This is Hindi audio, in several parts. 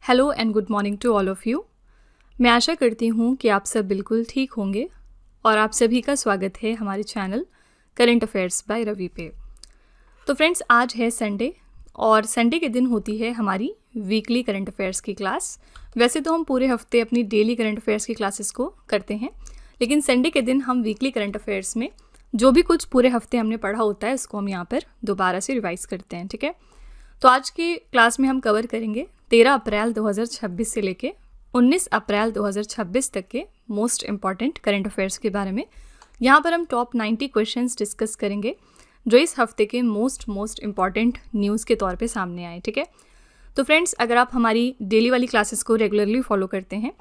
Hello and good morning to all of you. मैं आशा करती हूँ कि आप सब बिल्कुल ठीक होंगे और आप सभी का स्वागत है हमारे channel current affairs by Ravi पे। तो फ्रेंड्स, आज है संडे और संडे के दिन होती है हमारी वीकली करंट अफेयर्स की क्लास। वैसे तो हम पूरे हफ्ते अपनी डेली करंट अफेयर्स की क्लासेस को करते हैं, लेकिन संडे के दिन हम वीकली करंट अफेयर्स में जो भी कुछ पूरे हफ्ते हमने पढ़ा होता है उसको हम यहाँ पर दोबारा से रिवाइज़ करते हैं। ठीक है, तो आज की क्लास में हम कवर करेंगे 13 अप्रैल 2026 से लेके 19 अप्रैल 2026 तक के मोस्ट इम्पॉर्टेंट करंट अफेयर्स के बारे में। यहाँ पर हम टॉप 90 क्वेश्चंस डिस्कस करेंगे जो इस हफ्ते के मोस्ट इम्पॉर्टेंट न्यूज़ के तौर पे सामने आए। ठीक है, तो फ्रेंड्स, अगर आप हमारी डेली वाली क्लासेस को रेगुलरली फॉलो करते हैं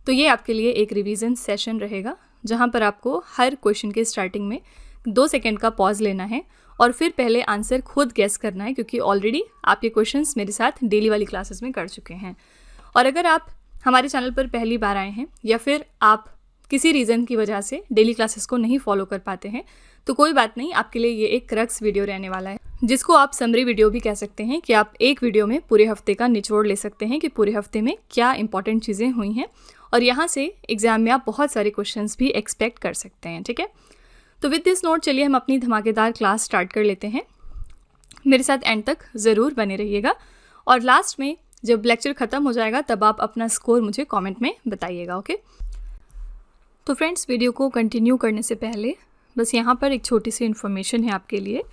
तो ये आपके लिए एक रिवीजन सेशन रहेगा जहाँ पर आपको हर क्वेश्चन के स्टार्टिंग में 2 सेकेंड का पॉज लेना है और फिर पहले आंसर खुद गेस करना है, क्योंकि ऑलरेडी आप ये क्वेश्चंस मेरे साथ डेली वाली क्लासेस में कर चुके हैं। और अगर आप हमारे चैनल पर पहली बार आए हैं या फिर आप किसी रीज़न की वजह से डेली क्लासेस को नहीं फॉलो कर पाते हैं तो कोई बात नहीं, आपके लिए ये एक क्रक्स वीडियो रहने वाला है, जिसको आप समरी वीडियो भी कह सकते हैं कि आप एक वीडियो में पूरे हफ्ते का निचोड़ ले सकते हैं कि पूरे हफ्ते में क्या इंपॉर्टेंट चीज़ें हुई हैं और यहाँ से एग्जाम में आप बहुत सारे क्वेश्चंस भी एक्सपेक्ट कर सकते हैं। ठीक है, तो विद दिस नोट चलिए हम अपनी धमाकेदार क्लास स्टार्ट कर लेते हैं। मेरे साथ एंड तक ज़रूर बने रहिएगा और लास्ट में जब लेक्चर ख़त्म हो जाएगा तब आप अपना स्कोर मुझे कमेंट में बताइएगा। ओके, तो फ्रेंड्स, वीडियो को कंटिन्यू करने से पहले बस यहाँ पर एक छोटी सी इन्फॉर्मेशन है आपके लिए।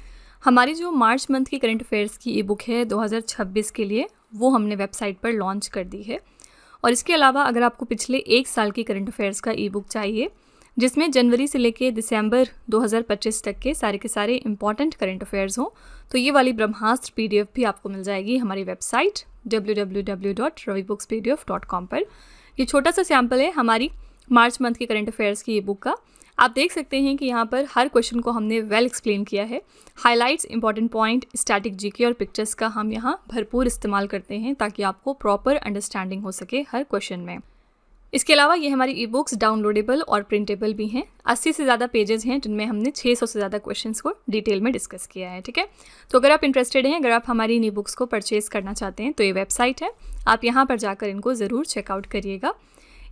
हमारी जो मार्च मंथ की करंट अफेयर्स की ई बुक है 2026 के लिए, वो हमने वेबसाइट पर लॉन्च कर दी है। और इसके अलावा अगर आपको पिछले 1 साल की करंट अफेयर्स का ई बुक चाहिए जिसमें जनवरी से लेके दिसंबर 2025 तक के सारे इंपॉर्टेंट करंट अफेयर्स हों, तो ये वाली ब्रह्मास्त्र PDF भी आपको मिल जाएगी हमारी वेबसाइट www.ravibooks.pdf.com पर। ये छोटा सा सैम्पल है हमारी मार्च मंथ की करंट अफेयर्स की ई बुक का। आप देख सकते हैं कि यहाँ पर हर क्वेश्चन को हमने वेल एक्सप्लेन किया है। Highlights, important point, static GK और पिक्चर्स का हम यहाँ भरपूर इस्तेमाल करते हैं ताकि आपको प्रॉपर अंडरस्टैंडिंग हो सके हर क्वेश्चन में। इसके अलावा ये हमारी ई बुक्स डाउनलोडेबल और प्रिंटेबल भी हैं। 80 से ज़्यादा पेजेस हैं जिनमें हमने 600 से ज़्यादा क्वेश्चंस को डिटेल में डिस्कस किया है। ठीक है, तो अगर आप इंटरेस्टेड हैं, अगर आप हमारी ई बुक्स को परचेज़ करना चाहते हैं तो ये वेबसाइट है, आप यहाँ पर जाकर इनको ज़रूर चेकआउट करिएगा।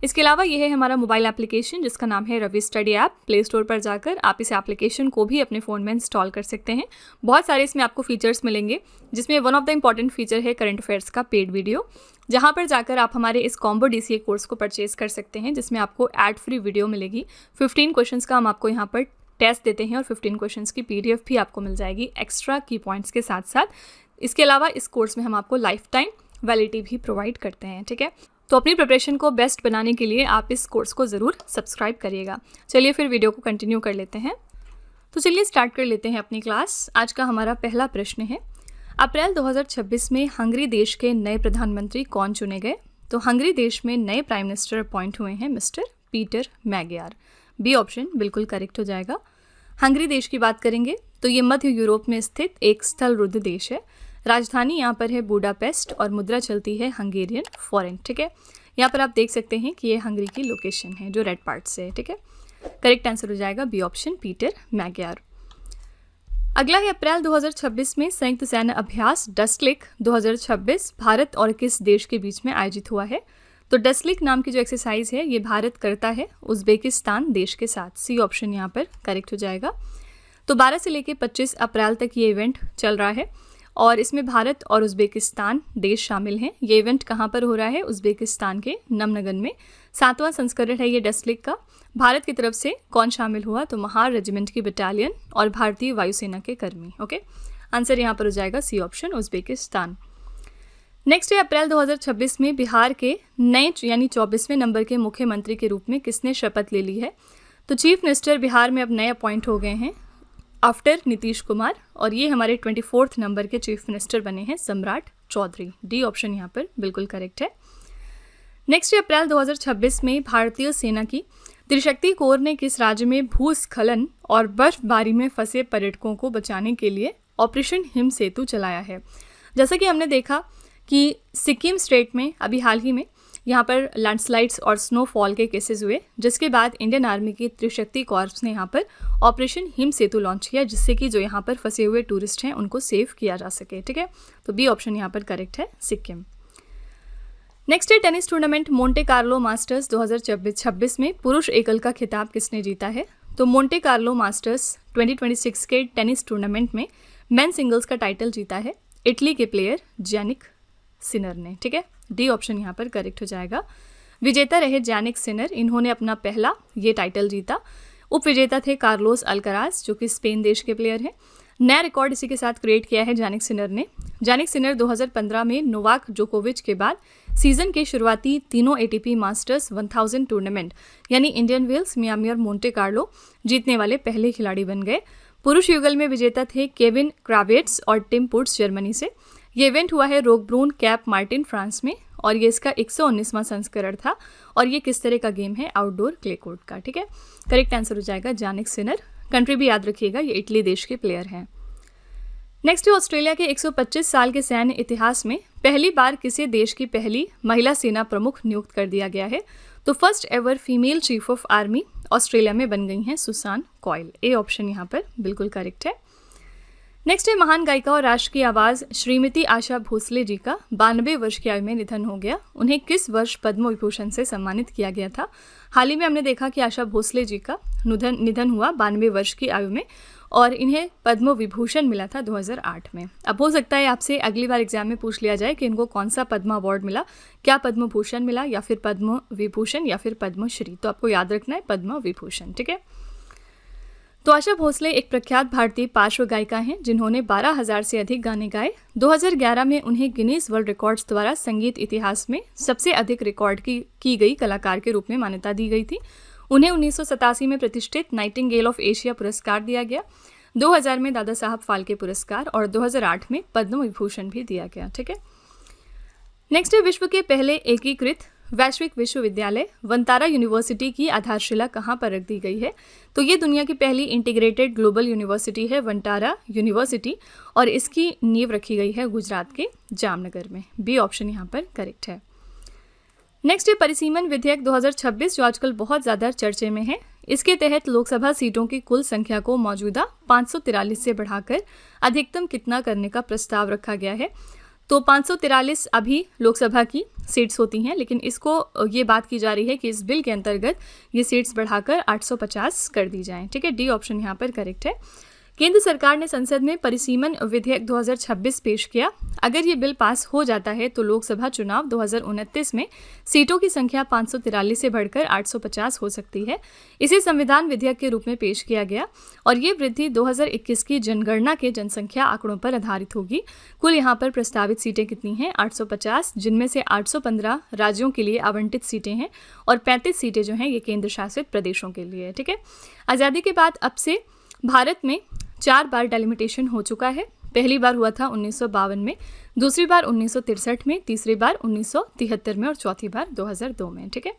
इसके अलावा ये है हमारा मोबाइल एप्लीकेशन जिसका नाम है Ravi study app. Play store पर जाकर आप इस एप्लीकेशन को भी अपने फ़ोन में इंस्टॉल कर सकते हैं। बहुत सारे इसमें आपको फीचर्स मिलेंगे, जिसमें one of the important feature है करंट अफेयर्स का पेड वीडियो, जहाँ पर जाकर आप हमारे इस कॉम्बो DCA कोर्स को परचेज़ कर सकते हैं जिसमें आपको एड फ्री वीडियो मिलेगी। 15 क्वेश्चंस का हम आपको यहाँ पर टेस्ट देते हैं और 15 क्वेश्चंस की PDF भी आपको मिल जाएगी एक्स्ट्रा की पॉइंट्स के साथ साथ। इसके अलावा इस कोर्स में हम आपको लाइफ टाइम वैलिडिटी भी प्रोवाइड करते हैं। ठीक है, तो अपनी प्रिपरेशन को बेस्ट बनाने के लिए आप इस कोर्स को ज़रूर सब्सक्राइब करिएगा। चलिए फिर वीडियो को कंटिन्यू कर लेते हैं। तो चलिए स्टार्ट कर लेते हैं अपनी क्लास। आज का हमारा पहला प्रश्न है, अप्रैल 2026 में हंगरी देश के नए प्रधानमंत्री कौन चुने गए? तो हंगरी देश में नए प्राइम मिनिस्टर अपॉइंट हुए हैं मिस्टर पीटर मैगियार। बी ऑप्शन बिल्कुल करेक्ट हो जाएगा। हंगरी देश की बात करेंगे तो ये मध्य यूरोप में स्थित एक स्थलरुद्ध देश है। राजधानी यहाँ पर है बुडापेस्ट और मुद्रा चलती है हंगेरियन फॉरेन। ठीक है, यहाँ पर आप देख सकते हैं कि ये हंगरी की लोकेशन है जो रेड पार्ट से है। ठीक है, करेक्ट आंसर हो जाएगा बी ऑप्शन पीटर मैगियार। अगला है, अप्रैल 2026 में संयुक्त सैन्य अभ्यास डस्टलिक 2026 भारत और किस देश के बीच में आयोजित हुआ है? तो डस्टलिक नाम की जो एक्सरसाइज है ये भारत करता है उज्बेकिस्तान देश के साथ। सी ऑप्शन यहाँ पर करेक्ट हो जाएगा। तो 12 से लेकर 25 अप्रैल तक ये इवेंट चल रहा है और इसमें भारत और उज्बेकिस्तान देश शामिल हैं। ये इवेंट कहाँ पर हो रहा है? उज्बेकिस्तान के नमनगन में। 7वां संस्करण है ये डस्टलिक का। भारत की तरफ से कौन शामिल हुआ? तो महार रेजिमेंट की बटालियन और भारतीय वायुसेना के कर्मी। ओके, आंसर यहाँ पर हो जाएगा सी ऑप्शन उज्बेकिस्तान। नेक्स्ट है, अप्रैल 2026 में बिहार के नए यानी 24वें नंबर के मुख्यमंत्री के रूप में किसने शपथ ले ली है? तो चीफ मिनिस्टर बिहार में अब नए अपॉइंट हो गए हैं आफ्टर नीतीश कुमार और ये हमारे 24th नंबर के चीफ मिनिस्टर बने हैं सम्राट चौधरी। डी ऑप्शन यहाँ पर बिल्कुल करेक्ट है। नेक्स्ट है, अप्रैल 2026 में भारतीय सेना की त्रिशक्ति कोर ने किस राज्य में भूस्खलन और बर्फबारी में फंसे पर्यटकों को बचाने के लिए ऑपरेशन हिम सेतु चलाया है? जैसा कि हमने देखा कि सिक्किम स्टेट में अभी हाल ही में यहाँ पर लैंडस्लाइड्स और स्नोफॉल के केसेस हुए, जिसके बाद इंडियन आर्मी की त्रिशक्ति कॉर्प्स ने यहाँ पर ऑपरेशन हिम सेतु लॉन्च किया, जिससे कि जो यहाँ पर फंसे हुए टूरिस्ट हैं उनको सेव किया जा सके। ठीक है, तो बी ऑप्शन यहाँ पर करेक्ट है सिक्किम। नेक्स्ट है tennis tournament Monte Carlo masters 2026 में पुरुष एकल का खिताब किसने जीता है? तो मोंटे कार्लो मास्टर्स 2026 के टेनिस टूर्नामेंट में मेन सिंगल्स का टाइटल जीता है इटली के प्लेयर जैनिक सिनर ने। ठीक है, डी ऑप्शन यहाँ पर करेक्ट हो जाएगा। विजेता रहे जैनिक सिनर, इन्होंने अपना पहला ये टाइटल जीता। उपविजेता थे कार्लोस अल्कराज जो कि स्पेन देश के प्लेयर हैं। नया रिकॉर्ड इसी के साथ क्रिएट किया है जैनिक सिनर ने। जैनिक सिनर 2015 में नोवाक जोकोविच के बाद सीजन के शुरुआती तीनों एटीपी मास्टर्स 1000 टूर्नामेंट यानी इंडियन वेल्स, मियामी और मोंटे कार्लो जीतने वाले पहले खिलाड़ी बन गए। पुरुष युगल में विजेता थे केविन क्रावेट्स और टिम पुट्स जर्मनी से। ये इवेंट हुआ है रोकब्रून कैप मार्टिन फ्रांस में और ये इसका 119वां संस्करण था। और ये किस तरह का गेम है? आउटडोर क्ले कोर्ट का। ठीक है, करेक्ट आंसर हो जाएगा जैनिक सिनर। कंट्री भी याद रखिएगा, ये इटली देश के प्लेयर हैं। नेक्स्ट है ऑस्ट्रेलिया के 125 साल के सैन्य इतिहास में पहली बार किसी देश की पहली महिला सेना प्रमुख नियुक्त कर दिया गया है? तो first ever female chief of army Australia में बन गई हैं सुसान कॉयल। ए ऑप्शन यहाँ पर बिल्कुल करेक्ट है। नेक्स्ट है महान गायिका और राष्ट्र की आवाज़ श्रीमती आशा भोसले जी का 92 वर्ष की आयु में निधन हो गया। उन्हें किस वर्ष पद्म विभूषण से सम्मानित किया गया था? हाल ही में हमने देखा कि आशा भोसले जी का निधन हुआ 92 वर्ष की आयु में और इन्हें पद्म विभूषण मिला था 2008 में। अब हो सकता है आपसे अगली बार एग्जाम में पूछ लिया जाए कि इनको कौन सा पद्म अवार्ड मिला, क्या पद्म भूषण मिला या फिर पद्म विभूषण या फिर पद्मश्री। तो आपको याद रखना है पद्म विभूषण। ठीक है, तो आशा भोसले एक प्रख्यात भारतीय पार्श्व गायिका हैं जिन्होंने 12,000 से अधिक गाने गाए। 2011 में उन्हें गिनीज वर्ल्ड रिकॉर्ड्स द्वारा संगीत इतिहास में सबसे अधिक रिकॉर्ड की गई कलाकार के रूप में मान्यता दी गई थी। उन्हें 1987 में प्रतिष्ठित नाइटिंगेल ऑफ एशिया पुरस्कार दिया गया, 2000 में दादा साहब फाल्के पुरस्कार और 2008 में पद्म विभूषण भी दिया गया। ठीक है, नेक्स्ट है विश्व के पहले एकीकृत वैश्विक विश्वविद्यालय वंतारा यूनिवर्सिटी की आधारशिला कहाँ पर रख दी गई है? तो ये दुनिया की पहली इंटीग्रेटेड ग्लोबल यूनिवर्सिटी है वंतारा यूनिवर्सिटी और इसकी नींव रखी गई है गुजरात के जामनगर में। बी ऑप्शन यहाँ पर करेक्ट है। नेक्स्ट है परिसीमन विधेयक 2026 जो आजकल बहुत ज़्यादा चर्चे में है। इसके तहत लोकसभा सीटों की कुल संख्या को मौजूदा 543 से बढ़ाकर अधिकतम कितना करने का प्रस्ताव रखा गया है? तो 543 अभी लोकसभा की सीट्स होती हैं, लेकिन इसको ये बात की जा रही है कि इस बिल के अंतर्गत ये सीट्स बढ़ाकर 850 कर दी जाएं। ठीक है, डी ऑप्शन यहाँ पर करेक्ट है। केंद्र सरकार ने संसद में परिसीमन विधेयक 2026 पेश किया। अगर ये बिल पास हो जाता है तो लोकसभा चुनाव 2029 में सीटों की संख्या 543 से बढ़कर 850 हो सकती है। इसे संविधान विधेयक के रूप में पेश किया गया और ये वृद्धि 2021 की जनगणना के जनसंख्या आंकड़ों पर आधारित होगी। कुल यहाँ पर प्रस्तावित सीटें कितनी हैं? 850, जिनमें से 815 राज्यों के लिए आवंटित सीटें हैं और 35 सीटें जो हैं ये केंद्र शासित प्रदेशों के लिए है। ठीक है, आज़ादी के बाद अब से भारत में 4 बार डेलिमिटेशन हो चुका है। पहली बार हुआ था 1952 में, दूसरी बार 1963 में, तीसरी बार 1973 में और चौथी बार 2002 में। ठीक है,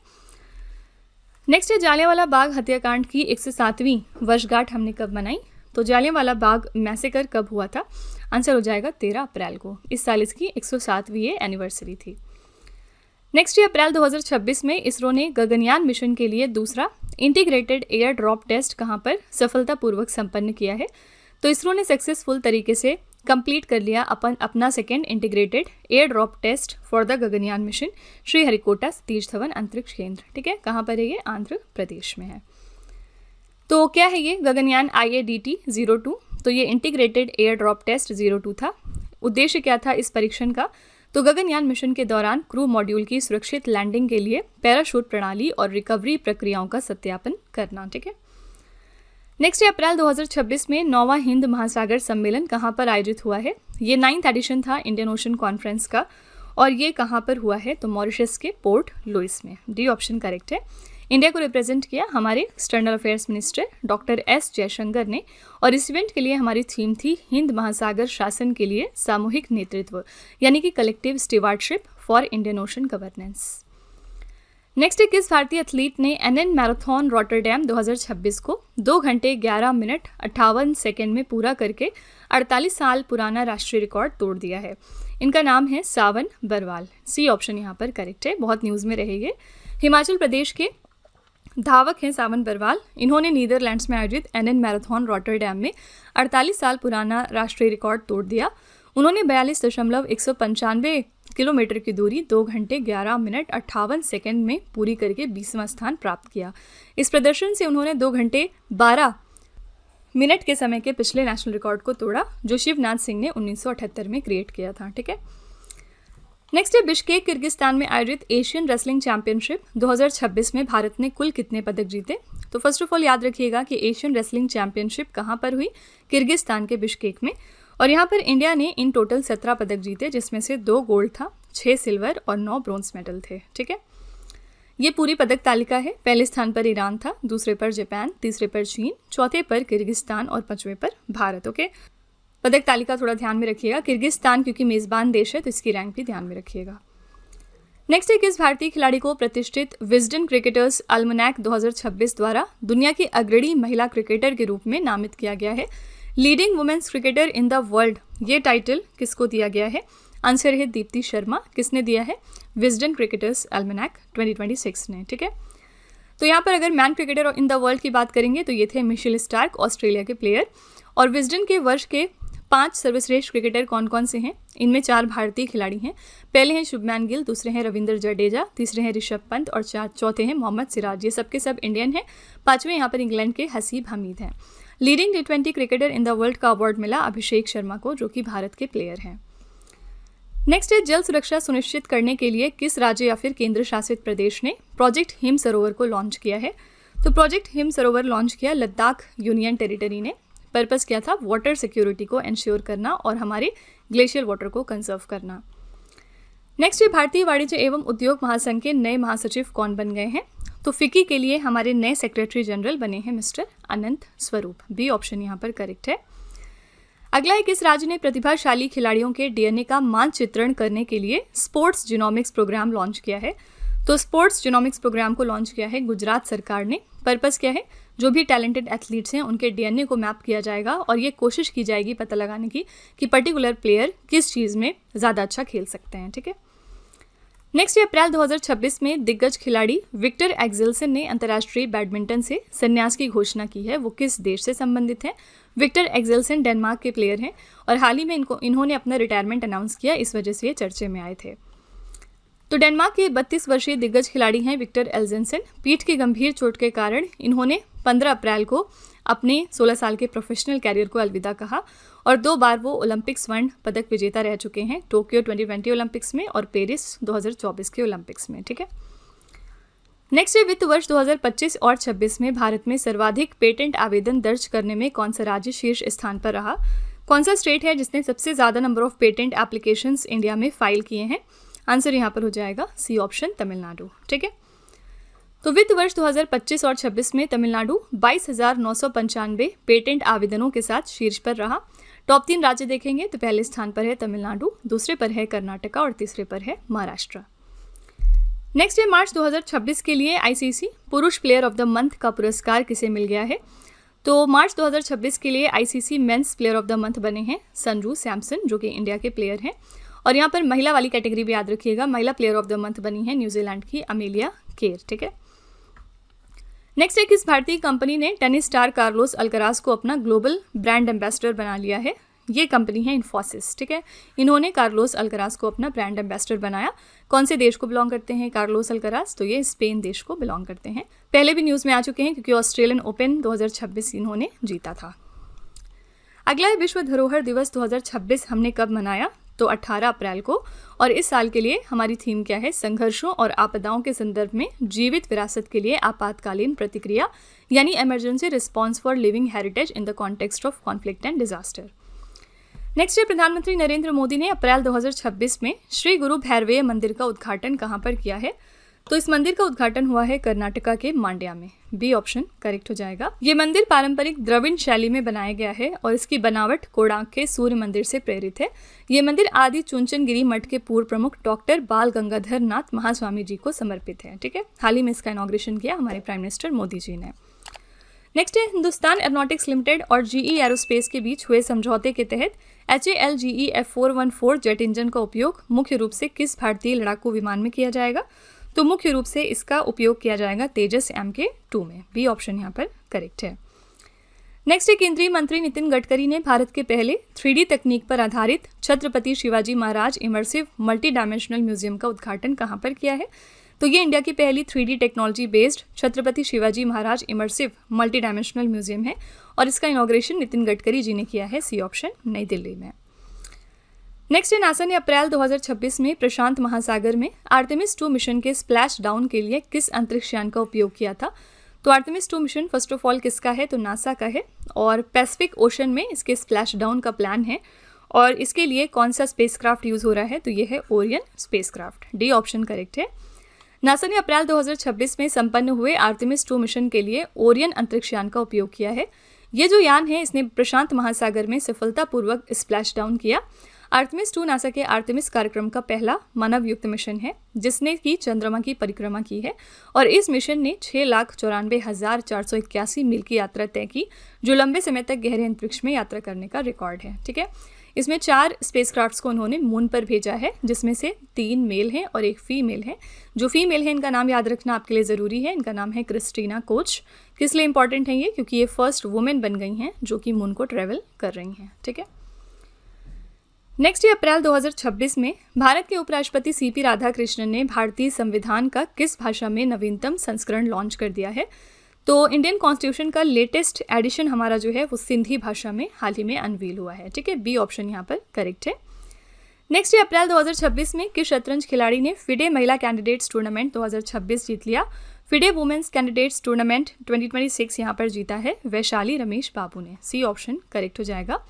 नेक्स्ट है जालियांवाला बाग हत्याकांड की 107वीं वर्षगांठ हमने कब मनाई? तो जालियांवाला बाग मैसेकर कब हुआ था? आंसर हो जाएगा 13 अप्रैल को। इस साल इसकी 107वीं एनिवर्सरी थी। नेक्स्ट अप्रैल 2026 में इसरो ने गगनयान मिशन के लिए दूसरा इंटीग्रेटेड एयर ड्रॉप टेस्ट कहाँ पर सफलतापूर्वक संपन्न किया है? तो इसरो ने सक्सेसफुल तरीके से कंप्लीट कर लिया अपना second integrated air drop test for the Gaganyaan mission Sriharikota Satish Dhawan अंतरिक्ष केंद्र। ठीक है, कहाँ पर है ये? आंध्र प्रदेश में है। तो क्या है ये गगनयान IADT-02? तो ये इंटीग्रेटेड एयर ड्रॉप टेस्ट 02 था। उद्देश्य क्या था इस परीक्षण का? तो गगनयान मिशन के दौरान क्रू मॉड्यूल की सुरक्षित लैंडिंग के लिए पैराशूट प्रणाली और रिकवरी प्रक्रियाओं का सत्यापन करना। ठीक है, नेक्स्ट अप्रैल 2026 में 9वां हिंद महासागर सम्मेलन कहाँ पर आयोजित हुआ है? ये 9th एडिशन था इंडियन ओशन कॉन्फ्रेंस का और ये कहाँ पर हुआ है? तो मॉरिशस के पोर्ट लुइस में। डी ऑप्शन करेक्ट है। इंडिया को रिप्रेजेंट किया हमारे external affairs minister doctor S Jaishankar ने और इस इवेंट के लिए हमारी थीम थी हिंद महासागर शासन के लिए सामूहिक नेतृत्व, यानी कि collective stewardship for Indian ocean governance. Next है किस भारतीय एथलीट ने NN मैराथन रॉटरडैम 2026 को 2 घंटे 11 मिनट 58 सेकेंड में पूरा करके 48 साल पुराना राष्ट्रीय रिकॉर्ड तोड़ दिया है? इनका नाम है सावन बरवाल। सी ऑप्शन यहाँ पर करेक्ट है, बहुत न्यूज़ में रहेंगे। हिमाचल प्रदेश के धावक हैं सावन बरवाल। इन्होंने नीदरलैंड्स में आयोजित NN मैराथन रॉटरडैम में 48 साल पुराना राष्ट्रीय रिकॉर्ड तोड़ दिया। उन्होंने 42.195 किलोमीटर की दूरी 2 घंटे 11 मिनट 58 सेकंड में पूरी करके 20वां स्थान प्राप्त किया। इस प्रदर्शन से उन्होंने 2 घंटे 12 मिनट के समय के पिछले नेशनल रिकॉर्ड को तोड़ा, जो शिवनाथ सिंह ने 1978 में क्रिएट किया था। ठीक है, नेक्स्ट है बिश्केक किर्गिस्तान में आयोजित एशियन रेसलिंग चैंपियनशिप 2026 में भारत ने कुल कितने पदक जीते। तो फर्स्ट ऑफ ऑल याद रखिएगा कि एशियन रेसलिंग चैंपियनशिप कहाँ पर हुई, किर्गिस्तान के बिश्केक में, और यहाँ पर इंडिया ने इन टोटल 17 पदक जीते, जिसमें से 2 गोल्ड था, 6 सिल्वर और 9 ब्रोंज मेडल थे। ठीक है, ये पूरी पदक तालिका है। पहले स्थान पर ईरान था, दूसरे पर जापान, तीसरे पर चीन, चौथे पर किर्गिस्तान और पांचवें पर भारत। ओके, पदक तालिका थोड़ा ध्यान में रखिएगा। किर्गिस्तान क्योंकि मेज़बान देश है तो इसकी रैंक भी ध्यान में रखिएगा। नेक्स्ट है किस भारतीय खिलाड़ी को प्रतिष्ठित विजडन क्रिकेटर्स अल्मनैक 2026 द्वारा दुनिया की अग्रणी महिला क्रिकेटर के रूप में नामित किया गया है। Leading women's cricketer in the world, ये टाइटल किसको दिया गया है। आंसर है दीप्ति शर्मा। किसने दिया है, विजडन क्रिकेटर्स अल्मनैक 2026 ने। ठीक है, तो यहाँ पर अगर man cricketer in the world की बात करेंगे तो ये थे मिशेल स्टार्क, ऑस्ट्रेलिया के प्लेयर। और विजडन के वर्ष के 5 सर्वश्रेष्ठ क्रिकेटर कौन कौन से हैं, इनमें 4 भारतीय खिलाड़ी हैं। पहले हैं शुभमैन गिल, दूसरे हैं रविंद्र जडेजा, तीसरे हैं ऋषभ पंत और चौथे हैं मोहम्मद सिराज। ये सबके सब इंडियन हैं। 5वें यहाँ पर इंग्लैंड के हसीब हमीद हैं। Leading T20 cricketer in the world का अवार्ड मिला अभिषेक शर्मा को, जो कि भारत के प्लेयर हैं। नेक्स्ट है जल सुरक्षा सुनिश्चित करने के लिए किस राज्य या फिर केंद्र शासित प्रदेश ने प्रोजेक्ट हिम सरोवर को लॉन्च किया है। तो प्रोजेक्ट हिम सरोवर लॉन्च किया लद्दाख यूनियन टेरिटरी ने। पर्पस क्या था, वाटर सिक्योरिटी को इंश्योर करना और हमारे ग्लेशियर वाटर को कंजर्व करना। नेक्स्ट है भारतीय वाणिज्य एवं उद्योग महासंघ के नए महासचिव कौन बन गए हैं। तो फिक्की के लिए हमारे नए सेक्रेटरी जनरल बने हैं मिस्टर अनंत स्वरूप। बी ऑप्शन यहाँ पर करेक्ट है। अगला है किस राज्य ने प्रतिभाशाली खिलाड़ियों के डीएनए का मानचित्रण करने के लिए स्पोर्ट्स जीनोमिक्स प्रोग्राम लॉन्च किया है। तो स्पोर्ट्स जीनोमिक्स प्रोग्राम को लॉन्च किया है गुजरात सरकार ने। पर्पस क्या है, जो भी टैलेंटेड एथलीट्स हैं उनके डीएनए को मैप किया जाएगा और ये कोशिश की जाएगी पता लगाने की कि पर्टिकुलर प्लेयर किस चीज़ में ज़्यादा अच्छा खेल सकते हैं। ठीक है, नेक्स्ट अप्रैल 2026 में दिग्गज खिलाड़ी विक्टर एक्सेल्सन ने अंतर्राष्ट्रीय बैडमिंटन से संन्यास की घोषणा की है। वो किस देश से संबंधित है। विक्टर एक्सेल्सन डेनमार्क के प्लेयर हैं और हाल ही में इन्होंने अपना रिटायरमेंट अनाउंस किया, इस वजह से ये चर्चे में आए थे। तो डेनमार्क के 32 वर्षीय दिग्गज खिलाड़ी हैं विक्टर एक्सेल्सन। पीठ की गंभीर चोट के कारण इन्होंने 15 अप्रैल को अपने 16 साल के प्रोफेशनल कैरियर को अलविदा कहा और 2 बार वो ओलंपिक स्वर्ण पदक विजेता रह चुके हैं, टोक्यो 2020 ओलंपिक्स में और पेरिस 2024 के ओलंपिक्स में। ठीक है, नेक्स्ट है वित्त वर्ष 2025 और 26 में भारत में सर्वाधिक पेटेंट आवेदन दर्ज करने में कौन सा राज्य शीर्ष स्थान पर रहा। कौन सा स्टेट है जिसने सबसे ज़्यादा number of patent applications India में फाइल किए हैं। आंसर यहाँ पर हो जाएगा सी ऑप्शन, तमिलनाडु। ठीक है, तो वित्त वर्ष 2025 और 26 में तमिलनाडु 22,995 पेटेंट आवेदनों के साथ शीर्ष पर रहा। टॉप 3 राज्य देखेंगे तो पहले स्थान पर है तमिलनाडु, दूसरे पर है कर्नाटका और तीसरे पर है महाराष्ट्र। नेक्स्ट है मार्च 2026 के लिए आईसीसी पुरुष प्लेयर ऑफ द मंथ का पुरस्कार किसे मिल गया है। तो मार्च 2026 के लिए ICC men's player of the month बने हैं संजू सैमसन, जो कि इंडिया के प्लेयर हैं। और यहाँ पर महिला वाली कैटेगरी भी याद रखिएगा, महिला प्लेयर ऑफ द मंथ बनी है न्यूजीलैंड की अमेलिया केर। ठीक है, नेक्स्ट है किस भारतीय कंपनी ने टेनिस स्टार कार्लोस अल्कराज को अपना ग्लोबल ब्रांड एम्बेसडर बना लिया है। ये कंपनी है इन्फोसिस। ठीक है, इन्होंने कार्लोस अल्कराज को अपना ब्रांड एम्बेसडर बनाया। कौन से देश को बिलोंग करते हैं कार्लोस अल्कराज, तो ये स्पेन देश को बिलोंग करते हैं। पहले भी न्यूज़ में आ चुके हैं क्योंकि ऑस्ट्रेलियन ओपन 2026 इन्होंने जीता था। अगला है विश्व धरोहर दिवस 2026 हमने कब मनाया। तो 18 अप्रैल को। और इस साल के लिए हमारी थीम क्या है, संघर्षों और आपदाओं के संदर्भ में जीवित विरासत के लिए आपातकालीन प्रतिक्रिया, यानी emergency response for living heritage in the context of conflict and disaster. Next है प्रधानमंत्री नरेंद्र मोदी ने अप्रैल 2026 में श्री गुरु भैरवेय मंदिर का उद्घाटन कहाँ पर किया है। तो इस मंदिर का उद्घाटन हुआ है कर्नाटका के मांड्या में। बी ऑप्शन करेक्ट हो जाएगा। ये मंदिर पारंपरिक द्रविड़ शैली में बनाया गया है और इसकी बनावट कोणार्क के सूर्य मंदिर से प्रेरित है। ये मंदिर आदि चुनचनगिरी मठ के पूर्व प्रमुख डॉक्टर बाल गंगाधर नाथ महास्वामी जी को समर्पित है। ठीक है, हाल ही में इसका इनॉग्रेशन किया हमारे प्राइम मिनिस्टर मोदी जी ने। नेक्स्ट है हिंदुस्तान एरोनॉटिक्स लिमिटेड और जीई एरोस्पेस के बीच हुए समझौते के तहत HAL-GE F414 जेट इंजन का उपयोग मुख्य रूप से किस भारतीय लड़ाकू विमान में किया जाएगा। तो मुख्य रूप से इसका उपयोग किया जाएगा तेजस MK2 में। बी ऑप्शन यहाँ पर करेक्ट है। नेक्स्ट है केंद्रीय मंत्री नितिन गडकरी ने भारत के पहले 3D तकनीक पर आधारित Chhatrapati Shivaji Maharaj immersive multi dimensional museum का उद्घाटन कहाँ पर किया है? तो ये इंडिया की पहली 3D technology based Chhatrapati Shivaji Maharaj immersive multi dimensional museum है और इसका इनॉग्रेशन नितिन गडकरी जी ने किया है, सी ऑप्शन, नई दिल्ली में। नेक्स्ट है नासा ने अप्रैल 2026 में प्रशांत महासागर में आर्टेमिस 2 मिशन के स्प्लैश डाउन के लिए किस अंतरिक्ष यान का उपयोग किया था? तो Artemis 2 mission first of all किसका है? तो नासा का है और पैसिफिक ओशन में इसके स्प्लैश डाउन का प्लान है और इसके लिए कौन सा स्पेसक्राफ्ट यूज़ हो रहा है? तो ये है Orion spacecraft, D option correct है। नासा ने अप्रैल 2026 में संपन्न हुए आर्टेमिस 2 मिशन के लिए ओरियन अंतरिक्ष यान का उपयोग किया है। ये जो यान है इसने प्रशांत महासागर में सफलतापूर्वक स्प्लैश डाउन किया। आर्टेमिस 2 नासा के आर्टेमिस कार्यक्रम का पहला मानवयुक्त मिशन है जिसने की चंद्रमा की परिक्रमा की है और इस मिशन ने 6,94,481 मील की यात्रा तय की, जो लंबे समय तक गहरे अंतरिक्ष में यात्रा करने का रिकॉर्ड है। ठीक है, इसमें 4 स्पेसक्राफ्ट्स को उन्होंने मून पर भेजा है जिसमें से 3 मेल हैं और 1 फीमेल है। जो फीमेल है इनका नाम याद रखना आपके लिए ज़रूरी है, इनका नाम है क्रिस्टीना कोच। किस लिए इंपॉर्टेंट है ये? क्योंकि ये फर्स्ट वुमेन बन गई हैं जो कि मून को ट्रेवल कर रही हैं। ठीक है, नेक्स्ट ये अप्रैल 2026 में भारत के उपराष्ट्रपति CP राधाकृष्णन ने भारतीय संविधान का किस भाषा में नवीनतम संस्करण लॉन्च कर दिया है? तो इंडियन कॉन्स्टिट्यूशन का लेटेस्ट एडिशन हमारा जो है वो सिंधी भाषा में हाल ही में अनवील हुआ है। ठीक है, बी ऑप्शन यहाँ पर करेक्ट है। नेक्स्ट ये अप्रैल 2026 में किस शतरंज खिलाड़ी ने फिडे महिला कैंडिडेट्स टूर्नामेंट 2026 जीत लिया? फिडे वुमेन्स कैंडिडेट्स टूर्नामेंट 2026 यहाँ पर जीता है वैशाली रमेश बाबू ने, सी ऑप्शन करेक्ट हो जाएगा।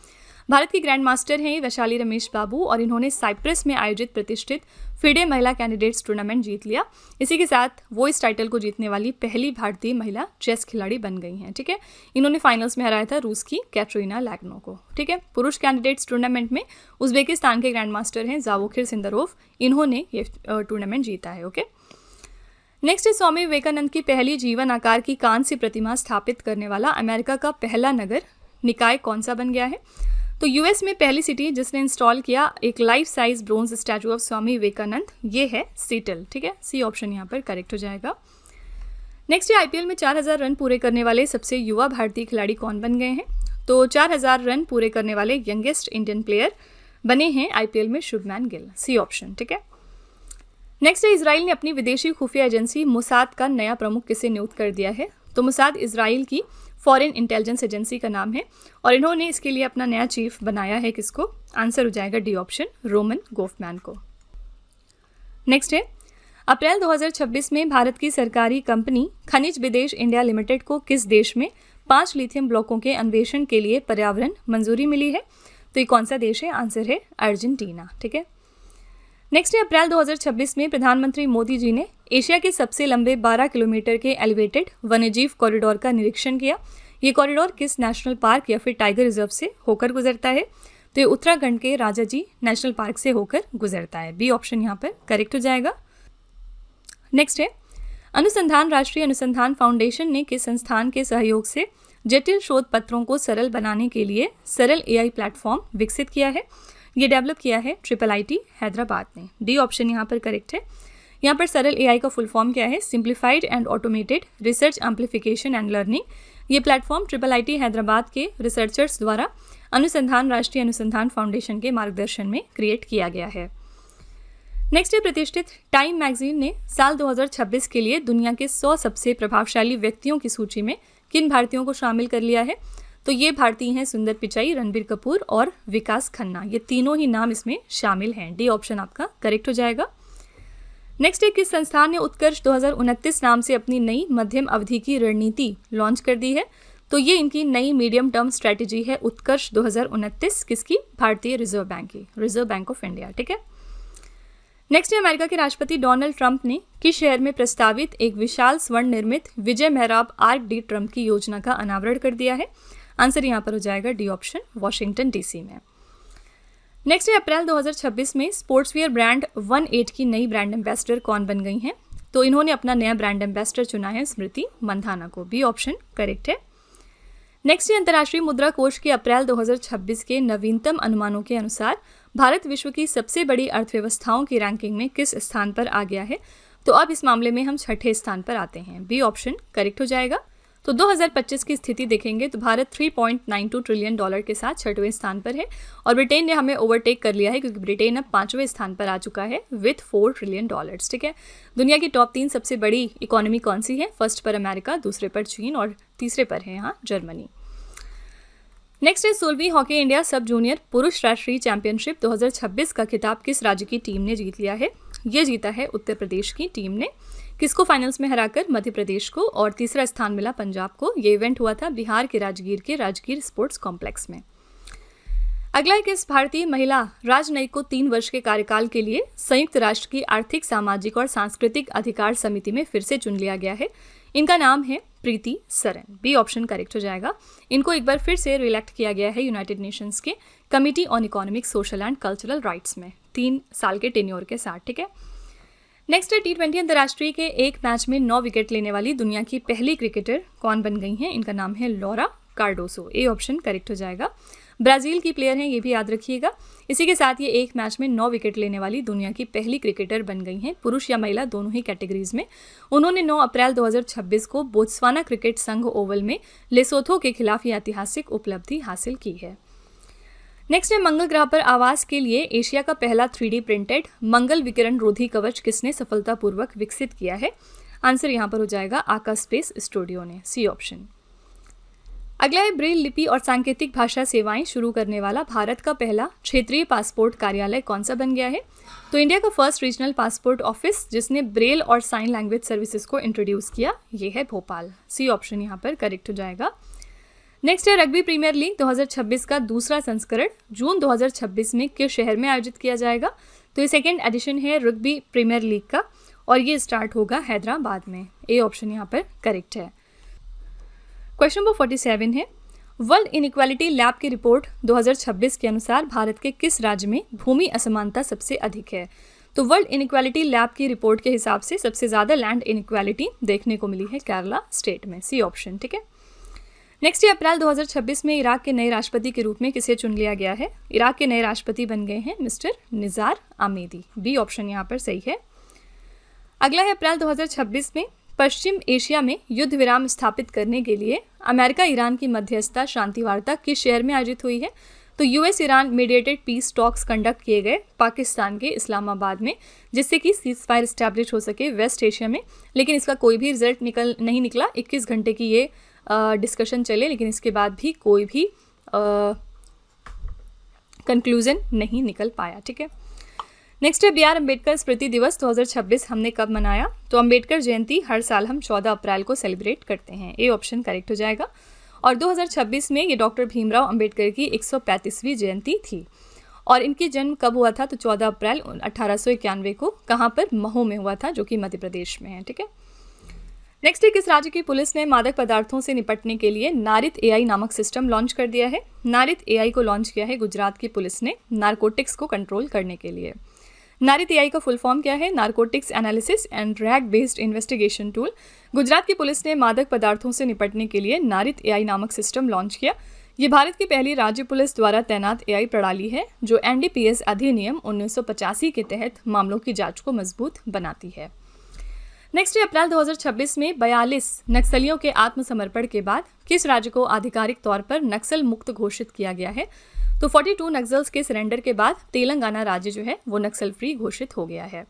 भारत की ग्रैंड मास्टर हैं वैशाली रमेश बाबू और इन्होंने साइप्रस में आयोजित प्रतिष्ठित फिडे महिला कैंडिडेट्स टूर्नामेंट जीत लिया। इसी के साथ वो इस टाइटल को जीतने वाली पहली भारतीय महिला चेस खिलाड़ी बन गई हैं। ठीक है, इन्होंने फाइनल्स में हराया था रूस की कैटरीना लैग्नो को। ठीक है, पुरुष कैंडिडेट्स टूर्नामेंट में उज्बेकिस्तान के ग्रैंड मास्टर हैं जावोखिर सिंदरोव, इन्होंने ये टूर्नामेंट जीता है। ओके, नेक्स्ट है स्वामी विवेकानंद की पहली जीवन आकार की कांस्य प्रतिमा स्थापित करने वाला अमेरिका का पहला नगर निकाय कौन सा बन गया है? तो यूएस में पहली सिटी जिसने इंस्टॉल किया एक life size bronze statue of Swami Vivekananda, ये है सीटल। ठीक है, सी ऑप्शन यहाँ पर करेक्ट हो जाएगा। नेक्स्ट है आईपीएल में 4000 रन पूरे करने वाले सबसे युवा भारतीय खिलाड़ी कौन बन गए हैं? तो 4000 रन पूरे करने वाले यंगेस्ट इंडियन प्लेयर बने हैं आईपीएल में शुभमैन गिल, सी ऑप्शन। ठीक है, नेक्स्ट है इजराइल ने अपनी विदेशी खुफिया एजेंसी मोसाद का नया प्रमुख किसे नियुक्त कर दिया है? तो मोसाद इजराइल की फॉरेन इंटेलिजेंस एजेंसी का नाम है और इन्होंने इसके लिए अपना नया चीफ बनाया है। किसको? आंसर हो जाएगा डी ऑप्शन, रोमन गोफमैन को। नेक्स्ट है अप्रैल 2026 में भारत की सरकारी कंपनी खनिज विदेश इंडिया लिमिटेड को किस देश में 5 लिथियम ब्लॉकों के अन्वेषण के लिए पर्यावरण मंजूरी मिली है? तो ये कौन सा देश है? आंसर है अर्जेंटीना। ठीक है, नेक्स्ट है अप्रैल 2026 में प्रधानमंत्री मोदी जी ने एशिया के सबसे लंबे 12 किलोमीटर के एलिवेटेड वन्यजीव कॉरिडोर का निरीक्षण किया। ये कॉरिडोर किस नेशनल पार्क या फिर टाइगर रिजर्व से होकर गुजरता है? तो ये उत्तराखंड के राजाजी नेशनल पार्क से होकर गुजरता है, बी ऑप्शन यहाँ पर करेक्ट हो जाएगा। नेक्स्ट है अनुसंधान राष्ट्रीय अनुसंधान फाउंडेशन ने किस संस्थान के सहयोग से जटिल शोध पत्रों को सरल बनाने के लिए सरल AI प्लेटफॉर्म विकसित किया है? ये डेवलप किया है IIIT हैदराबाद ने, डी ऑप्शन यहाँ पर करेक्ट है। यहाँ पर सरल AI का फुल फॉर्म क्या है? Simplified and automated research amplification and learning. ये प्लेटफॉर्म IIIT हैदराबाद के रिसर्चर्स द्वारा अनुसंधान राष्ट्रीय अनुसंधान फाउंडेशन के मार्गदर्शन में क्रिएट किया गया है। नेक्स्ट है प्रतिष्ठित टाइम मैगजीन ने साल 2026 के लिए दुनिया के 100 सबसे प्रभावशाली व्यक्तियों की सूची में किन भारतीयों को शामिल कर लिया है? तो ये भारतीय हैं सुंदर पिचाई, रणबीर कपूर और विकास खन्ना, ये तीनों ही नाम इसमें शामिल हैं, डी ऑप्शन आपका करेक्ट हो जाएगा। नेक्स्ट है किस संस्थान ने उत्कर्ष 2029 नाम से अपनी नई मध्यम अवधि की रणनीति लॉन्च कर दी है? तो ये इनकी नई मीडियम टर्म स्ट्रैटेजी है उत्कर्ष 2029, किसकी? भारतीय रिजर्व बैंक की, रिजर्व बैंक ऑफ इंडिया। ठीक है, नेक्स्ट है अमेरिका के राष्ट्रपति डोनाल्ड ट्रंप ने किस शहर में प्रस्तावित एक विशाल स्वर्ण निर्मित विजय मेहराब आर्क डी ट्रंप की योजना का अनावरण कर दिया है? आंसर यहाँ पर हो जाएगा डी ऑप्शन, वॉशिंगटन DC में। नेक्स्ट है अप्रैल 2026 में स्पोर्ट्सवियर ब्रांड 18 की नई ब्रांड एम्बेसडर कौन बन गई हैं? तो इन्होंने अपना नया ब्रांड एम्बेसडर चुना है स्मृति मंधाना को, बी ऑप्शन करेक्ट है। नेक्स्ट है अंतर्राष्ट्रीय मुद्रा कोष के अप्रैल 2026 के नवीनतम अनुमानों के अनुसार भारत विश्व की सबसे बड़ी अर्थव्यवस्थाओं की रैंकिंग में किस स्थान पर आ गया है? तो अब इस मामले में हम 6ठे स्थान पर आते हैं, बी ऑप्शन करेक्ट हो जाएगा। तो 2025 की स्थिति देखेंगे तो भारत $3.92 ट्रिलियन के साथ 6वें स्थान पर है और ब्रिटेन ने हमें ओवरटेक कर लिया है क्योंकि ब्रिटेन अब 5वें स्थान पर आ चुका है विथ $4 ट्रिलियन। ठीक है, दुनिया की टॉप 3 सबसे बड़ी इकोनॉमी कौन सी है? फर्स्ट पर अमेरिका, दूसरे पर चीन और तीसरे पर है यहाँ जर्मनी। नेक्स्ट है 16वीं हॉकी इंडिया सब जूनियर पुरुष राष्ट्रीय चैंपियनशिप 2026 का खिताब किस राज्य की टीम ने जीत लिया है? ये जीता है उत्तर प्रदेश की टीम ने। किसको फाइनल्स में हराकर? मध्य प्रदेश को, और तीसरा स्थान मिला पंजाब को। ये इवेंट हुआ था बिहार के राजगीर स्पोर्ट्स कॉम्प्लेक्स में। अगला है किस भारतीय महिला राजनयिक को 3 वर्ष के कार्यकाल के लिए संयुक्त राष्ट्र की आर्थिक, सामाजिक और सांस्कृतिक अधिकार समिति में फिर से चुन लिया गया है? इनका नाम है प्रीति सरन। बी ऑप्शन करेक्ट हो जाएगा। इनको एक बार फिर से रिलेक्ट किया गया है यूनाइटेड नेशंस के committee on economic, social and cultural rights में 3 साल के टेन्योर के साथ। ठीक है, नेक्स्ट है T20 अंतर्राष्ट्रीय के एक मैच में 9 विकेट लेने वाली दुनिया की पहली क्रिकेटर कौन बन गई हैं? इनका नाम है Laura Cardoso. A option correct हो जाएगा। ब्राज़ील की प्लेयर हैं, ये भी याद रखिएगा। इसी के साथ ये एक मैच में 9 विकेट लेने वाली दुनिया की पहली क्रिकेटर बन गई हैं, पुरुष या महिला दोनों ही कैटेगरीज में। उन्होंने 9 अप्रैल 2026 को बोत्सवाना क्रिकेट संघ ओवल में लेसोथो के खिलाफ ये ऐतिहासिक उपलब्धि हासिल की है। नेक्स्ट है मंगल ग्रह पर आवास के लिए एशिया का पहला 3D प्रिंटेड मंगल विकिरण रोधी कवच किसने सफलतापूर्वक विकसित किया है? आंसर यहाँ पर हो जाएगा आकाश स्पेस स्टूडियो ने। C option. अगला है ब्रेल लिपि और सांकेतिक भाषा सेवाएं शुरू करने वाला भारत का पहला क्षेत्रीय पासपोर्ट कार्यालय कौन सा बन गया है? तो इंडिया का फर्स्ट रीजनल पासपोर्ट ऑफिस जिसने ब्रेल और साइन लैंग्वेज सर्विसेज को इंट्रोड्यूस किया, ये है भोपाल। सी ऑप्शन यहाँ पर करेक्ट हो जाएगा। नेक्स्ट है रग्बी प्रीमियर लीग 2026 का दूसरा संस्करण जून 2026 में किस शहर में आयोजित किया जाएगा? तो ये सेकेंड एडिशन है रग्बी प्रीमियर लीग का और ये स्टार्ट होगा हैदराबाद में। ए ऑप्शन यहाँ पर करेक्ट है। क्वेश्चन नंबर 47 है वर्ल्ड इनइक्वालिटी लैब की रिपोर्ट 2026 के अनुसार भारत के किस राज्य में भूमि असमानता सबसे अधिक है? तो वर्ल्ड इनइक्वालिटी लैब की रिपोर्ट के हिसाब से सबसे ज़्यादा लैंड इनइक्वालिटी देखने को मिली है केरला स्टेट में। C option. ठीक है, नेक्स्ट है अप्रैल 2026 में इराक के नए राष्ट्रपति के रूप में किसे चुन लिया गया है? इराक के नए राष्ट्रपति बन गए हैं मिस्टर निज़ार आमेदी। बी ऑप्शन यहाँ पर सही है। अगला है अप्रैल 2026 में पश्चिम एशिया में युद्ध विराम स्थापित करने के लिए अमेरिका ईरान की मध्यस्थता शांति वार्ता किस शहर में आयोजित हुई है? तो US Iran mediated peace talks conduct किए गए पाकिस्तान के इस्लामाबाद में, जिससे कि सीज फायर इस्टेब्लिश हो सके वेस्ट एशिया में। लेकिन इसका कोई भी रिजल्ट नहीं निकला। 21 घंटे की ये डिस्कशन चले, लेकिन इसके बाद भी कोई भी कंक्लूजन नहीं निकल पाया। ठीक है, नेक्स्ट है B.R. अम्बेडकर स्मृति दिवस 2026 हमने कब मनाया? तो अम्बेडकर जयंती हर साल हम 14 अप्रैल को सेलिब्रेट करते हैं। ए ऑप्शन करेक्ट हो जाएगा। और 2026 में ये डॉक्टर भीमराव अम्बेडकर की 135वीं जयंती थी। और इनकी जन्म कब हुआ था? तो 14 अप्रैल 1891 को। कहाँ पर? महू में हुआ था, जो कि मध्य प्रदेश में है। ठीक है, नेक्स्ट है किस राज्य की पुलिस ने मादक पदार्थों से निपटने के लिए नारित AI नामक सिस्टम लॉन्च कर दिया है? नारित AI को लॉन्च किया है गुजरात की पुलिस ने नारकोटिक्स को कंट्रोल करने के लिए। नारित AI का फुल फॉर्म क्या है? Narcotics analysis and rag based investigation tool. Gujarat की पुलिस ने मादक पदार्थों से निपटने के लिए नारित AI नामक सिस्टम लॉन्च किया। ये भारत की पहली राज्य पुलिस द्वारा तैनात AI प्रणाली है जो NDPS अधिनियम 1985 के तहत मामलों की जांच को मजबूत बनाती है। नेक्स्ट है अप्रैल 2026 में 42 नक्सलियों के आत्मसमर्पण के बाद किस राज्य को आधिकारिक तौर पर नक्सल मुक्त घोषित किया गया है? तो 42 नक्सल्स के सरेंडर के बाद तेलंगाना राज्य जो है वो नक्सल फ्री घोषित हो गया है।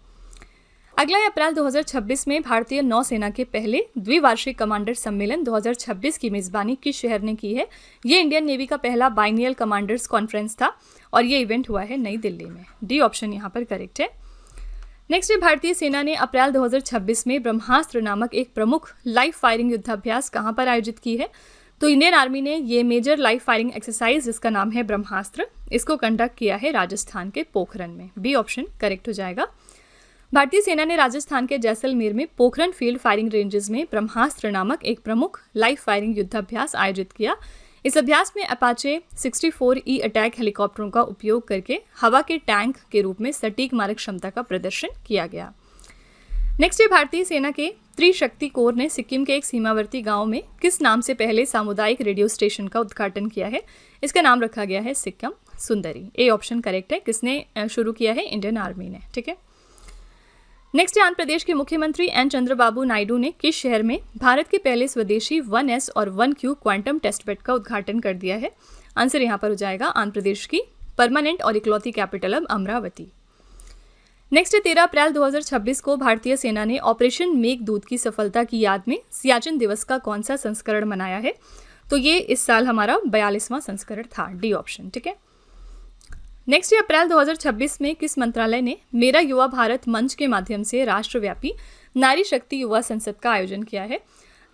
अगला है अप्रैल 2026 में भारतीय नौसेना के पहले द्विवार्षिक कमांडर सम्मेलन 2026 की मेजबानी किस शहर ने की है? ये इंडियन नेवी का पहला बाइनियल कमांडर्स कॉन्फ्रेंस था और ये इवेंट हुआ है नई दिल्ली में। डी ऑप्शन यहाँ पर करेक्ट है। नेक्स्ट है भारतीय सेना ने अप्रैल 2026 में ब्रह्मास्त्र नामक एक प्रमुख लाइव फायरिंग युद्धाभ्यास कहाँ पर आयोजित की है? तो इंडियन आर्मी ने ये मेजर लाइव फायरिंग एक्सरसाइज जिसका नाम है ब्रह्मास्त्र, इसको कंडक्ट किया है राजस्थान के पोखरन में। बी ऑप्शन करेक्ट हो जाएगा। भारतीय सेना ने राजस्थान के जैसलमेर में पोखरन फील्ड फायरिंग रेंजेस में ब्रह्मास्त्र नामक एक प्रमुख लाइव फायरिंग युद्धाभ्यास आयोजित किया। इस अभ्यास में अपाचे 64E अटैक हेलीकॉप्टरों का उपयोग करके हवा के टैंक के रूप में सटीक मारक क्षमता का प्रदर्शन किया गया। नेक्स्ट है भारतीय सेना के त्रिशक्ति कोर ने सिक्किम के एक सीमावर्ती गांव में किस नाम से पहले सामुदायिक रेडियो स्टेशन का उद्घाटन किया है? इसका नाम रखा गया है सिक्किम सुंदरी। ए ऑप्शन करेक्ट है। किसने शुरू किया है? इंडियन आर्मी ने। ठीक है, नेक्स्ट है आंध्र प्रदेश के मुख्यमंत्री एन चंद्रबाबू नायडू ने किस शहर में भारत के पहले स्वदेशी 1S और 1Q क्वांटम टेस्ट बेड का उद्घाटन कर दिया है? आंसर यहाँ पर हो जाएगा आंध्र प्रदेश की परमानेंट और इकलौती कैपिटल अब अमरावती। नेक्स्ट है 13 अप्रैल 2026 को भारतीय सेना ने ऑपरेशन मेघदूत की सफलता की याद में सियाचिन दिवस का कौन सा संस्करण मनाया है? तो ये इस साल हमारा 42वां संस्करण था, डी ऑप्शन। ठीक है। नेक्स्ट है अप्रैल 2026 में किस मंत्रालय ने मेरा युवा भारत मंच के माध्यम से राष्ट्रव्यापी नारी शक्ति युवा संसद का आयोजन किया है?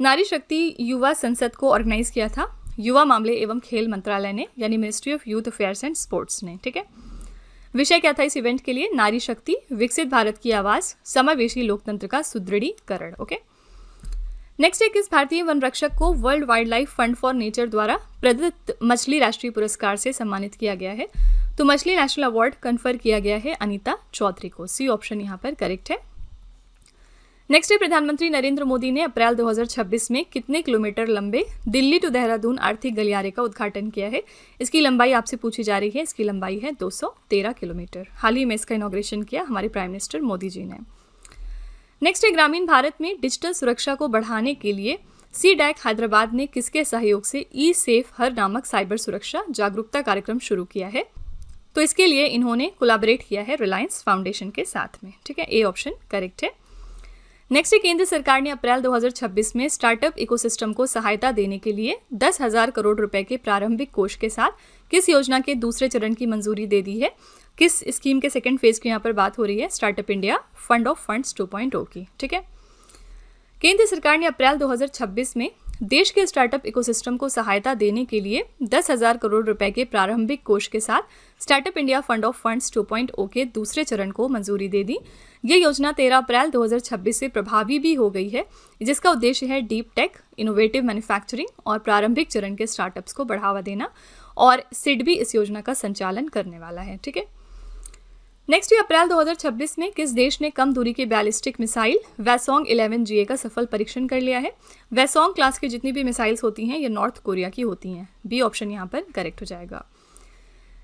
नारी शक्ति युवा संसद को ऑर्गेनाइज किया था युवा मामले एवं खेल मंत्रालय ने, यानी ministry of youth affairs and sports ने। ठीक है। विषय क्या था इस इवेंट के लिए? नारी शक्ति, विकसित भारत की आवाज, समावेशी लोकतंत्र का सुदृढ़ीकरण। ओके। नेक्स्ट है किस भारतीय वन रक्षक को world wild life fund for nature द्वारा प्रदत्त मछली राष्ट्रीय पुरस्कार से सम्मानित किया गया है? तो मछली नेशनल अवार्ड कन्फर किया गया है अनीता चौधरी को, सी ऑप्शन यहाँ पर करेक्ट है। नेक्स्ट है प्रधानमंत्री नरेंद्र मोदी ने अप्रैल 2026 में कितने किलोमीटर लंबे दिल्ली टू देहरादून आर्थिक गलियारे का उद्घाटन किया है? इसकी लंबाई आपसे पूछी जा रही है। इसकी लंबाई है 213 किलोमीटर। हाल ही में इसका इनॉग्रेशन किया हमारे प्राइम मिनिस्टर मोदी जी ने। नेक्स्ट है ग्रामीण भारत में डिजिटल सुरक्षा को बढ़ाने के लिए CDAC हैदराबाद ने किसके सहयोग से ई सेफ हर नामक साइबर सुरक्षा जागरूकता कार्यक्रम शुरू किया है? तो इसके लिए इन्होंने कोलैबोरेट किया है रिलायंस फाउंडेशन के साथ में। ठीक है, ए ऑप्शन करेक्ट है। नेक्स्ट है केंद्र सरकार ने अप्रैल 2026 में स्टार्टअप इकोसिस्टम को सहायता देने के लिए 10,000 करोड़ रुपए के प्रारंभिक कोष के साथ किस योजना के दूसरे चरण की मंजूरी दे दी है? किस स्कीम के सेकंड फेज की यहाँ पर बात हो रही है? Startup India fund of funds 2.0 की। ठीक है। केंद्र सरकार ने अप्रैल 2026 में देश के स्टार्टअप इकोसिस्टम को सहायता देने के लिए 10,000 करोड़ रुपए के प्रारंभिक कोष के साथ startup India fund of funds 2.0 के दूसरे चरण को मंजूरी दे दी। ये योजना 13 अप्रैल 2026 से प्रभावी भी हो गई है, जिसका उद्देश्य है डीप टेक, इनोवेटिव मैन्युफैक्चरिंग और प्रारंभिक चरण के स्टार्टअप्स को बढ़ावा देना, और सिड भी इस योजना का संचालन करने वाला है। ठीक है। नेक्स्ट अप्रैल 2026 में किस देश ने कम दूरी की बैलिस्टिक मिसाइल वैसोंग 11GA का सफल परीक्षण कर लिया है? वैसोंग क्लास की जितनी भी मिसाइल्स होती हैं ये नॉर्थ कोरिया की होती हैं। बी ऑप्शन यहाँ पर करेक्ट हो जाएगा।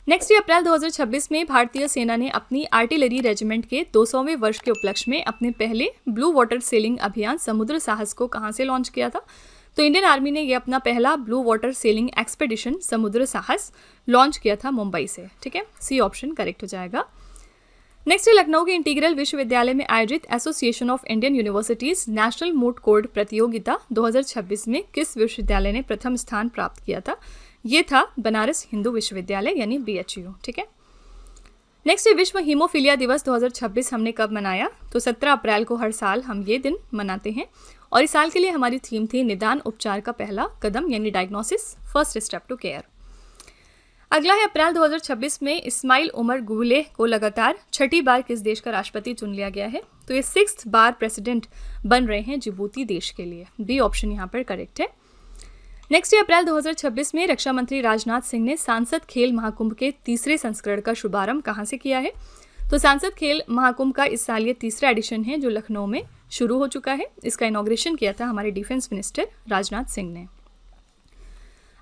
नेक्स्ट अप्रैल 2026 में भारतीय सेना ने अपनी आर्टिलरी रेजिमेंट के 200वें वर्ष के उपलक्ष्य में अपने पहले ब्लू वाटर सेलिंग अभियान समुद्र साहस को कहाँ से लॉन्च किया था? तो इंडियन आर्मी ने ये अपना पहला ब्लू वाटर सेलिंग एक्सपेडिशन समुद्र साहस लॉन्च किया था मुंबई से। ठीक है, सी ऑप्शन करेक्ट हो जाएगा। नेक्स्ट लखनऊ के इंटीग्रल विश्वविद्यालय में आयोजित association of Indian universities national moot court प्रतियोगिता 2026 में किस विश्वविद्यालय ने प्रथम स्थान प्राप्त किया था? ये था बनारस हिंदू विश्वविद्यालय यानी BHU। ठीक है। नेक्स्ट विश्व हीमोफीलिया दिवस 2026 हमने कब मनाया? तो 17 अप्रैल को हर साल हम ये दिन मनाते हैं, और इस साल के लिए हमारी थीम थी निदान उपचार का पहला कदम यानी diagnosis first step to care. अगला है अप्रैल 2026 में इस्माइल उमर गुलेह को लगातार छठी बार किस देश का राष्ट्रपति चुन लिया गया है? तो ये 6th बार प्रेसिडेंट बन रहे हैं जिबूती देश के लिए। बी ऑप्शन यहाँ पर करेक्ट है। नेक्स्ट अप्रैल 2026 में रक्षा मंत्री राजनाथ सिंह ने सांसद खेल महाकुंभ के तीसरे संस्करण का शुभारंभ कहाँ से किया है? तो सांसद खेल महाकुंभ का इस साल ये तीसरा एडिशन है जो लखनऊ में शुरू हो चुका है। इसका इनॉग्रेशन किया था हमारे डिफेंस मिनिस्टर राजनाथ सिंह ने।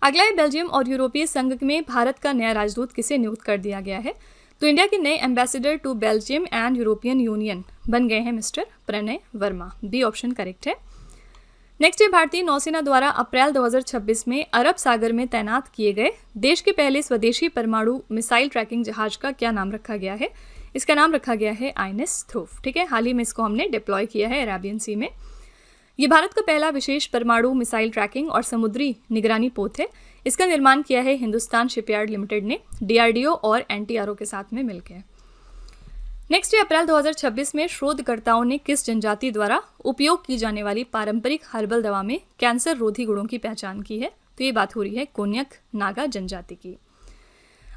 अगला है बेल्जियम और यूरोपीय संघ में भारत का नया राजदूत किसे नियुक्त कर दिया गया है? तो इंडिया के नए ambassador to Belgium and European Union बन गए हैं mister Pranay Verma. B option correct है। नेक्स्ट है भारतीय नौसेना द्वारा अप्रैल 2026 में अरब सागर में तैनात किए गए देश के पहले स्वदेशी परमाणु मिसाइल ट्रैकिंग जहाज का क्या नाम रखा गया है? इसका नाम रखा गया है INS थ्रूफ। ठीक है, हाल ही में इसको हमने डिप्लॉय किया है अरेबियन सी में। ये भारत का पहला विशेष परमाणु मिसाइल ट्रैकिंग और समुद्री निगरानी पोत है। इसका निर्माण किया है हिंदुस्तान शिपयार्ड लिमिटेड ने DRDO और NTRO के साथ में मिलकर। नेक्स्ट है अप्रैल 2026 में शोधकर्ताओं ने किस जनजाति द्वारा उपयोग की जाने वाली पारंपरिक हर्बल दवा में कैंसर रोधी गुणों की पहचान की है? तो ये बात हो रही है कोन्यक नागा जनजाति की।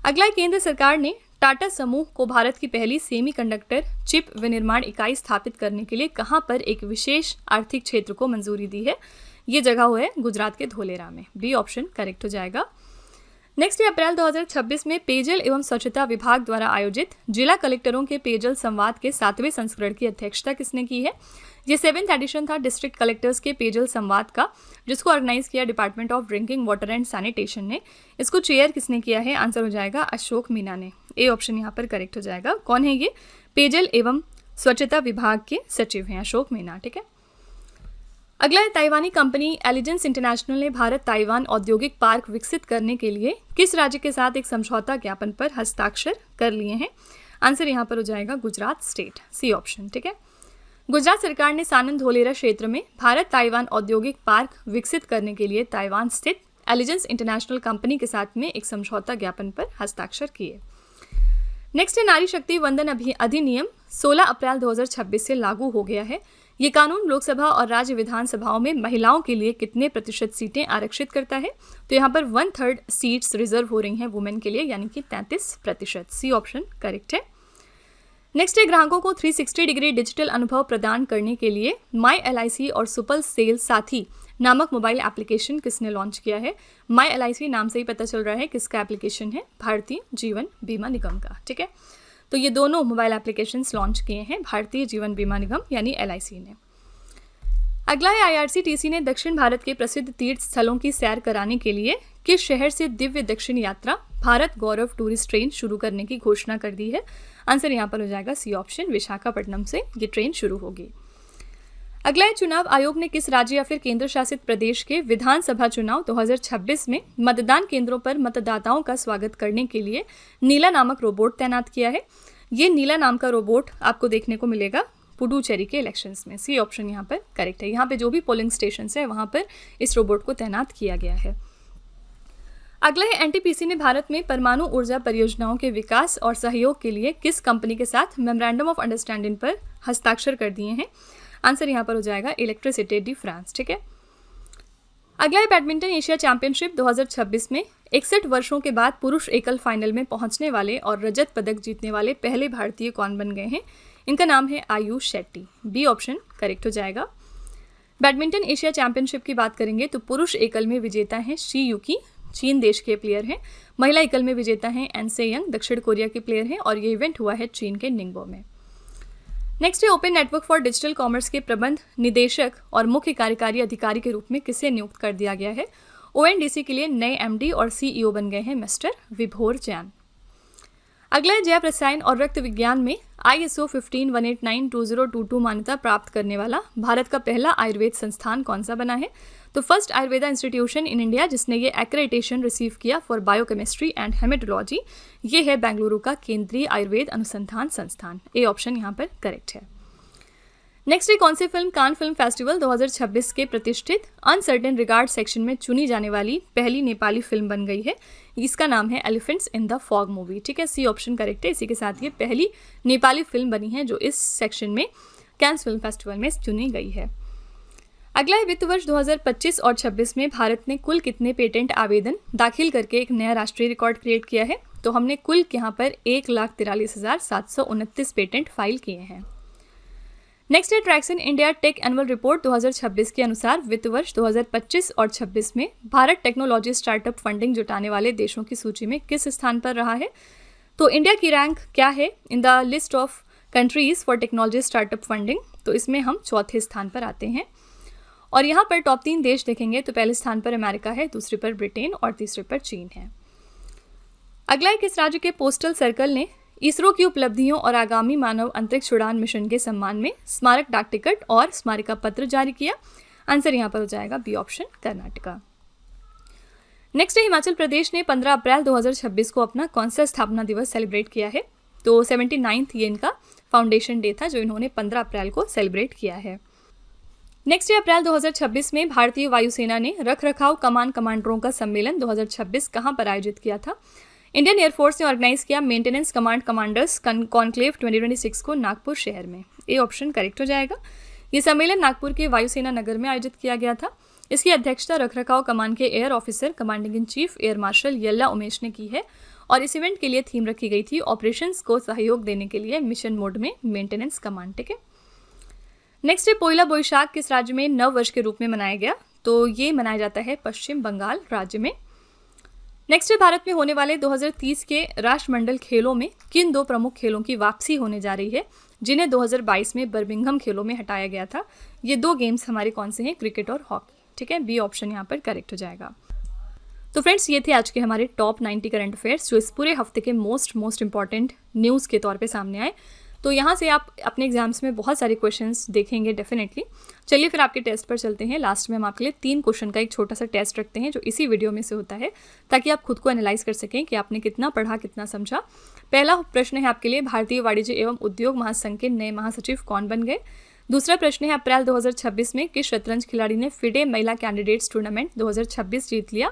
अगला केंद्र सरकार ने टाटा समूह को भारत की पहली सेमीकंडक्टर चिप विनिर्माण इकाई स्थापित करने के लिए कहां पर एक विशेष आर्थिक क्षेत्र को मंजूरी दी है? ये जगह है गुजरात के धोलेरा में। बी ऑप्शन करेक्ट हो जाएगा। नेक्स्ट अप्रैल 2026 में पेयजल एवं स्वच्छता विभाग द्वारा आयोजित जिला कलेक्टरों के पेयजल संवाद के 7वें संस्करण की अध्यक्षता किसने की है? ये 7th एडिशन था डिस्ट्रिक्ट कलेक्टर्स के पेयजल संवाद का, जिसको ऑर्गेनाइज किया department of drinking water and sanitation ने। इसको चेयर किसने किया है? आंसर हो जाएगा अशोक मीना ने। ए ऑप्शन यहाँ पर करेक्ट हो जाएगा। कौन है ये? पेयजल एवं स्वच्छता विभाग के सचिव हैं अशोक मीना। ठीक है, अगला है ताइवानी कंपनी एलिजेंस इंटरनेशनल ने भारत ताइवान औद्योगिक पार्क विकसित करने के लिए किस राज्य के साथ एक समझौता ज्ञापन पर हस्ताक्षर कर लिए हैं? आंसर यहाँ पर हो जाएगा गुजरात स्टेट, सी ऑप्शन। ठीक है, गुजरात सरकार ने सानंद धोलेरा क्षेत्र में भारत ताइवान औद्योगिक पार्क विकसित करने के लिए ताइवान स्थित एलिजेंस इंटरनेशनल कंपनी के साथ में एक समझौता ज्ञापन पर हस्ताक्षर किए। नेक्स्ट है नारी शक्ति वंदन अधिनियम 16 अप्रैल 2026 से लागू हो गया है। ये कानून लोकसभा और राज्य विधानसभाओं में महिलाओं के लिए कितने प्रतिशत सीटें आरक्षित करता है? तो यहाँ पर 1/3 सीट्स रिजर्व हो रही हैं वुमेन के लिए, यानी कि 33%, सी ऑप्शन करेक्ट है। नेक्स्ट है ग्राहकों को 360 डिग्री डिजिटल अनुभव प्रदान करने के लिए माई LIC और सुपर सेल साथी नामक मोबाइल एप्लीकेशन किसने लॉन्च किया है? माई LIC नाम से ही पता चल रहा है किसका एप्लीकेशन है, भारतीय जीवन बीमा निगम का। ठीक है, तो ये दोनों मोबाइल एप्लीकेशंस लॉन्च किए हैं भारतीय जीवन बीमा निगम यानी LIC ने। अगला है IRCTC ने दक्षिण भारत के प्रसिद्ध तीर्थ स्थलों की सैर कराने के लिए किस शहर से दिव्य दक्षिण यात्रा भारत गौरव टूरिस्ट ट्रेन शुरू करने की घोषणा कर दी है? आंसर यहाँ पर हो जाएगा सी ऑप्शन, विशाखापट्टनम से ये ट्रेन शुरू होगी। अगला है चुनाव आयोग ने किस राज्य या फिर केंद्र शासित प्रदेश के विधानसभा चुनाव 2026 में मतदान केंद्रों पर मतदाताओं का स्वागत करने के लिए नीला नामक रोबोट तैनात किया है? ये नीला नाम का रोबोट आपको देखने को मिलेगा पुडुचेरी के इलेक्शंस में, सी ऑप्शन यहाँ पर करेक्ट है। यहाँ पे जो भी पोलिंग स्टेशन है वहाँ पर इस रोबोट को तैनात किया गया है। अगला है NTPC ने भारत में परमाणु ऊर्जा परियोजनाओं के विकास और सहयोग के लिए किस कंपनी के साथ मेमोरेंडम ऑफ अंडरस्टैंडिंग पर हस्ताक्षर कर दिए हैं? आंसर यहाँ पर हो जाएगा इलेक्ट्रिसिटी डी फ्रांस। ठीक है, अगला है बैडमिंटन एशिया चैंपियनशिप 2026 में 61 वर्षों के बाद पुरुष एकल फाइनल में पहुंचने वाले और रजत पदक जीतने वाले पहले भारतीय कौन बन गए हैं? इनका नाम है Ayush Shetty, B option correct हो जाएगा। बैडमिंटन एशिया चैंपियनशिप की बात करेंगे तो पुरुष एकल में विजेता हैं शी युकी, चीन देश के प्लेयर हैं। महिला एकल में विजेता हैं एन से यंग, दक्षिण कोरिया के प्लेयर हैं और ये इवेंट हुआ है चीन के निंगबो में। नेक्स्ट है open network for digital commerce के प्रबंध निदेशक और मुख्य कार्यकारी अधिकारी के रूप में किसे नियुक्त कर दिया गया है? ONDC के लिए नए MD और CEO बन गए हैं मिस्टर विभोर जैन। अगला है जैव रसायन और रक्त विज्ञान में ISO 15189-2022 मान्यता प्राप्त करने वाला भारत का पहला आयुर्वेद संस्थान कौन सा बना है? तो first Ayurveda institution in India जिसने ये एक्रेडिटेशन रिसीव किया फॉर बायोकेमिस्ट्री एंड हेमेटोलॉजी, ये है बेंगलुरु का केंद्रीय आयुर्वेद अनुसंधान संस्थान, ए ऑप्शन यहाँ पर करेक्ट है। नेक्स्ट है कौन सी फिल्म कान फिल्म फेस्टिवल 2026 के प्रतिष्ठित अनसर्टेन रिगार्ड सेक्शन में चुनी जाने वाली पहली नेपाली फिल्म बन गई है? इसका नाम है elephants in the fog movie. ठीक है, सी ऑप्शन करेक्ट है। इसी के साथ ये पहली नेपाली फिल्म बनी है जो इस सेक्शन में कैंस फिल्म फेस्टिवल में चुनी गई है। अगला है वित्त वर्ष 2025 और 26 में भारत ने कुल कितने पेटेंट आवेदन दाखिल करके एक नया राष्ट्रीय रिकॉर्ड क्रिएट किया है? तो हमने कुल यहाँ पर 1,43,729 पेटेंट फाइल किए हैं। नेक्स्ट है Tracxn India tech annual report 2026 के अनुसार वित्त वर्ष 2025 और 26 में भारत टेक्नोलॉजी स्टार्टअप फंडिंग जुटाने वाले देशों की सूची में किस स्थान पर रहा है? तो इंडिया की रैंक क्या है in the list of countries for technology startup funding? तो इसमें हम चौथे स्थान पर आते हैं और यहाँ पर टॉप 3 देश देखेंगे तो पहले स्थान पर अमेरिका है, दूसरे पर ब्रिटेन और तीसरे पर चीन है। अगला किस राज्य के पोस्टल सर्कल ने इसरो की उपलब्धियों और आगामी मानव अंतरिक्ष उड़ान मिशन के सम्मान में स्मारक डाक टिकट और स्मारिका पत्र जारी किया? आंसर यहाँ पर हो जाएगा बी ऑप्शन कर्नाटका। नेक्स्ट है हिमाचल प्रदेश ने 15 अप्रैल 2026 को अपना कौन सा स्थापना दिवस सेलिब्रेट किया है? तो 79th ये इनका फाउंडेशन डे था जो इन्होंने 15 अप्रैल को सेलिब्रेट किया है। नेक्स्ट अप्रैल 2026 में भारतीय वायुसेना ने रख रखाव कमान कमांडरों का सम्मेलन 2026 कहां पर आयोजित किया था? इंडियन एयरफोर्स ने ऑर्गेनाइज किया मेंटेनेंस कमांड कमांडर्स कॉन्क्लेव 2026 को नागपुर शहर में। ए ऑप्शन करेक्ट हो जाएगा। ये सम्मेलन नागपुर के वायुसेना नगर में आयोजित किया गया था। इसकी अध्यक्षता रखरखाव कमान के air officer commanding in chief air marshal Yalla Umesh ने की है और इस इवेंट के लिए थीम रखी गई थी ऑपरेशंस को सहयोग देने के लिए मिशन मोड में मेंटेनेंस कमांड। ठीक है, नेक्स्ट है पोइला बोईशाख किस राज्य में नव वर्ष के रूप में मनाया गया? तो ये मनाया जाता है पश्चिम बंगाल राज्य में। नेक्स्ट है भारत में होने वाले 2030 के राष्ट्रमंडल खेलों में किन 2 प्रमुख खेलों की वापसी होने जा रही है जिन्हें 2022 में बर्मिंघम खेलों में हटाया गया था? ये 2 गेम्स हमारे कौन से हैं? क्रिकेट और हॉकी। ठीक है, बी ऑप्शन यहाँ पर करेक्ट हो जाएगा। तो फ्रेंड्स ये थे आज के हमारे टॉप 90 करंट अफेयर्स जो इस पूरे हफ्ते के मोस्ट इंपॉर्टेंट न्यूज़ के तौर पे सामने आए। तो यहाँ से आप अपने एग्जाम्स में बहुत सारे क्वेश्चंस देखेंगे डेफिनेटली। चलिए फिर आपके टेस्ट पर चलते हैं। लास्ट में हम आपके लिए 3 क्वेश्चन का एक छोटा सा टेस्ट रखते हैं जो इसी वीडियो में से होता है, ताकि आप खुद को एनालाइज कर सकें कि आपने कितना पढ़ा, कितना समझा। पहला प्रश्न है आपके लिए, भारतीय वाणिज्य एवं उद्योग महासंघ के नए महासचिव कौन बन गए। दूसरा प्रश्न है, अप्रैल 2026 में किस शतरंज खिलाड़ी ने फिडे महिला कैंडिडेट्स टूर्नामेंट 2026 जीत लिया।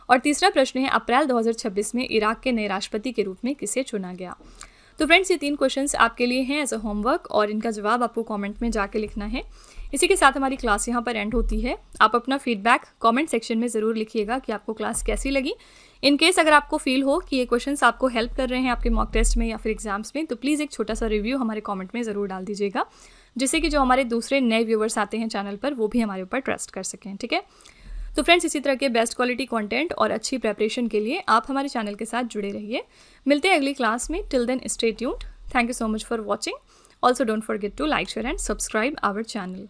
और तीसरा प्रश्न है, अप्रैल 2026 में इराक के नए राष्ट्रपति के रूप में किसे चुना गया। तो फ्रेंड्स, ये 3 क्वेश्चंस आपके लिए हैं एज अ होमवर्क और इनका जवाब आपको कमेंट में जाके लिखना है। इसी के साथ हमारी क्लास यहाँ पर एंड होती है। आप अपना फीडबैक कमेंट सेक्शन में ज़रूर लिखिएगा कि आपको क्लास कैसी लगी। इन केस अगर आपको फील हो कि ये क्वेश्चंस आपको हेल्प कर रहे हैं आपके मॉक टेस्ट में या फिर एग्जाम्स में, तो प्लीज़ एक छोटा सा रिव्यू हमारे कमेंट में ज़रूर डाल दीजिएगा, जिससे कि जो हमारे दूसरे नए व्यूवर्स आते हैं चैनल पर वो भी हमारे ऊपर ट्रस्ट कर सकें। ठीक है, तो फ्रेंड्स, इसी तरह के बेस्ट क्वालिटी कंटेंट और अच्छी प्रेपरेशन के लिए आप हमारे चैनल के साथ जुड़े रहिए। मिलते हैं अगली क्लास में। Till then stay tuned. Thank you so much for watching. Also don't forget to like, share and subscribe our channel.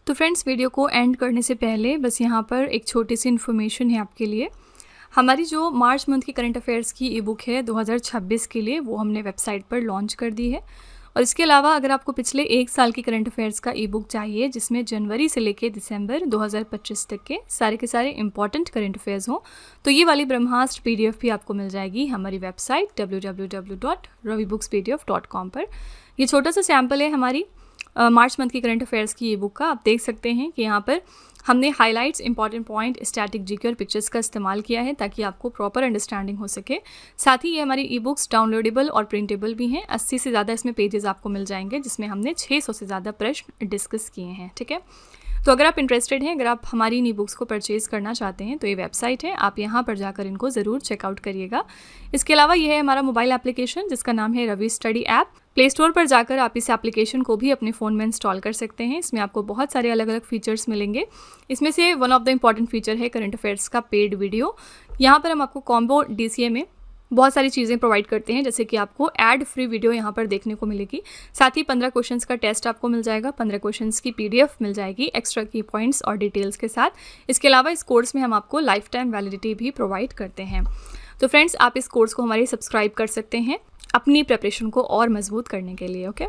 तो फ्रेंड्स, वीडियो को एंड करने से पहले बस यहाँ पर एक छोटी सी इन्फॉर्मेशन है आपके लिए। हमारी जो मार्च मंथ की करंट अफेयर्स की ई बुक है 2026 के लिए, वो हमने वेबसाइट पर लॉन्च कर दी है। और इसके अलावा अगर आपको पिछले 1 साल की करंट अफेयर्स का ई बुक चाहिए, जिसमें जनवरी से लेके दिसंबर 2025 तक के सारे इंपॉर्टेंट करंट अफेयर्स हों, तो ये वाली ब्रह्मास्त्र PDF भी आपको मिल जाएगी हमारी वेबसाइट www.ravibooks.pdf.com पर। ये छोटा सा सैम्पल है हमारी मार्च मंथ की करंट अफेयर्स की ई बुक का। आप देख सकते हैं कि यहाँ पर हमने highlights, important point, static GK और पिक्चर्स का इस्तेमाल किया है ताकि आपको प्रॉपर अंडरस्टैंडिंग हो सके। साथ ही ये हमारी ई बुक्स डाउनलोडेबल और प्रिंटेबल भी हैं। 80 से ज़्यादा इसमें पेजेस आपको मिल जाएंगे, जिसमें हमने 600 से ज़्यादा प्रश्न डिस्कस किए हैं। ठीक है, तो अगर आप इंटरेस्टेड हैं, अगर आप हमारी इन ई बुक्स को परचेज़ करना चाहते हैं, तो ये वेबसाइट है, आप यहाँ पर जाकर इनको ज़रूर चेकआउट करिएगा। इसके अलावा ये है हमारा मोबाइल एप्लीकेशन, जिसका नाम है Ravi study app. Play store पर जाकर आप इस एप्लीकेशन को भी अपने फ़ोन में इंस्टॉल कर सकते हैं। इसमें आपको बहुत सारे अलग अलग फीचर्स मिलेंगे। इसमें से one of the important feature है करंट अफेयर्स का पेड वीडियो। यहाँ पर हम आपको कॉम्बो DCA में बहुत सारी चीज़ें प्रोवाइड करते हैं, जैसे कि आपको एड फ्री वीडियो यहाँ पर देखने को मिलेगी। साथ ही 15 क्वेश्चंस का टेस्ट आपको मिल जाएगा, 15 क्वेश्चंस की PDF मिल जाएगी एक्स्ट्रा की पॉइंट्स और डिटेल्स के साथ। इसके अलावा इस कोर्स में हम आपको लाइफ टाइम वैलिडिटी भी प्रोवाइड करते हैं। तो फ्रेंड्स, आप इस कोर्स को हमारे सब्सक्राइब कर सकते हैं अपनी प्रिपरेशन को और मजबूत करने के लिए। ओके।